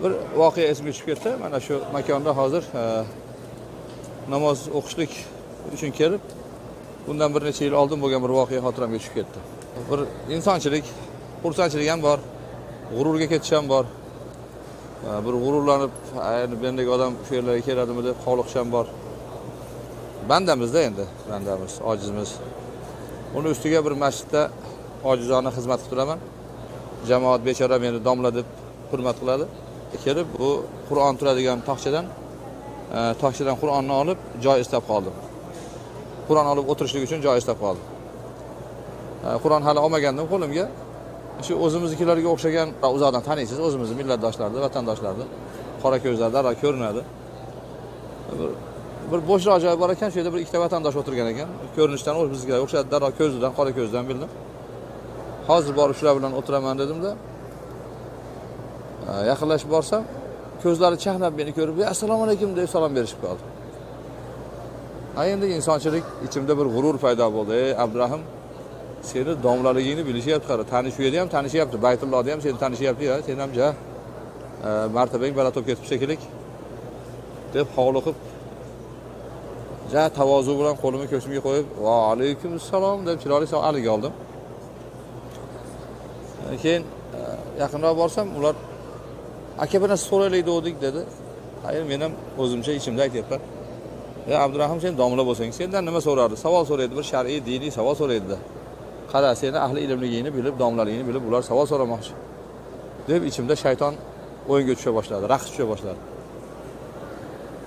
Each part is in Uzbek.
Bir voqea esimga tushib ketdi. Mana shu makonda hozir namoz o'qishlik uchun kelib, bundan bir necha yil oldin bo'lgan bir voqea xotiramga tushib ketdi. Bir insonchilik, xursandchilik ham bor, g'ururga ketish ham bor. Bir g'ururlanib, mendagi odam shu yerlarga keladimi deb hovliqish ham bor. Bandamizda endi, bandamiz, ojizmiz. Uni ustiga bir masjidda ojizona xizmat qilib turaman. Jamoat bechora meni domla deb hurmat qiladi. Kelib bu Qur'on turadigan tog'chadan Qur'onni olib joy istab qoldim. Qur'on olib o'tirishlik uchun joy istab qoldim. Qur'on hali olmagandim qo'limga. Shu o'zimiznikilarga o'xshagan, uzoqdan taniysiz, o'zimizni millatdoshlarni, vatandoshlarni, qora ko'zlarda darrov ko'rinadi. Bir bo'shroq joy bor ekan, shu yerda bir ikkita vatandosh o'tirgan ekan. Ko'rinishdan o'zimizga o'xshadi, darrov ko'zidan, qora ko'zdan bildim. Hozir borib shular bilan o'tiraman dedim-da. Yaqinlashib borsam, ko'zlari chaqnab meni ko'rib, "Assalomu alaykum" deb salom berishib qoldi. Endi insonchilik ichimda bir g'urur paydo bo'ldi. "Ey Abdurahim, seni domlaligingni bilishyapti, qara, tanishyapti ham, tanishyapti. Baytullohda ham seni tanishyapti-ya, sen ham martabang baland bo'lib ketib shekillik" deb hovliqib, tavozu bilan qo'limni ko'ksimga qo'yib, "Va alaykum assalom" deb chiroyli aliga oldim. Keyin yaqinroq borsam, ular "Aka, bir narsa so'raylik dedik" dedi. Men ham o'zimcha ichimda aytyapman. "Ey Abdurahim, sen domla bo'lsang, sendan nima so'rardi? Savol so'raydi, bir shar'iy, diniy savol so'raydi-da. Qara, seni ahli ilmligingni bilib, domlaligingni bilib, ular savol so'ramoqchi" deb ichimda shayton o'yinga tusha boshladi, raqs tusha boshladi.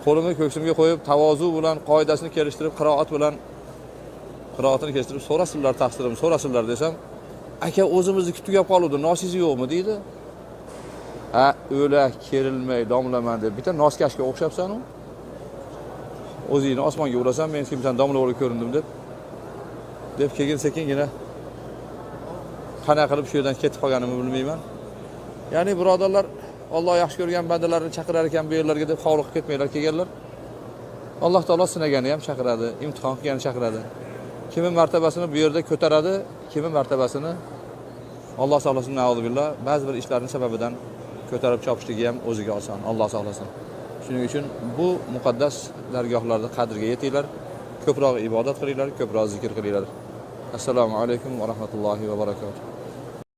Qo'limni ko'ksimga qo'yib, tavozu bilan qoidasini kelishtirib, qiroatini kelishtirib, "So'rasinlar taqsirim, so'rasinlar" desam, "Aka, o'zimizniki tugab qoluvdi, nosingiz yo'qmi?" deydi. O'la kerilmay domlaman deb bitta noskashga o'xshabsan-ku. O'zingni osmonga urasan, men kimsan domla bo'lib ko'rindim deb keyin sekingina qanaqa qilib shu yerdan ketib qolganimni bilmayman. Ya'ni birodarlar, Alloh yaxshi ko'rgan bandalarini chaqirar ekan bu yerlarga deb hovliqib ketmaylar kelganlar. Alloh taolo sinagani ham chaqiradi, imtihon qilgani chaqiradi. Kimning martabasini bu yerda ko'taradi, kimning martabasini Alloh saqlasin, na'uzubillah, ba'zi bir ishlarning sababidan ko'tarib chopishligi ham o'ziga oson. Alloh saqlasin. Shuning uchun bu muqaddas dargohlarda qadriga yetinglar, ko'proq ibodat qilinglar, ko'proq zikr qilinglar. Assalomu alaykum va rahmatullohi va barakatuh.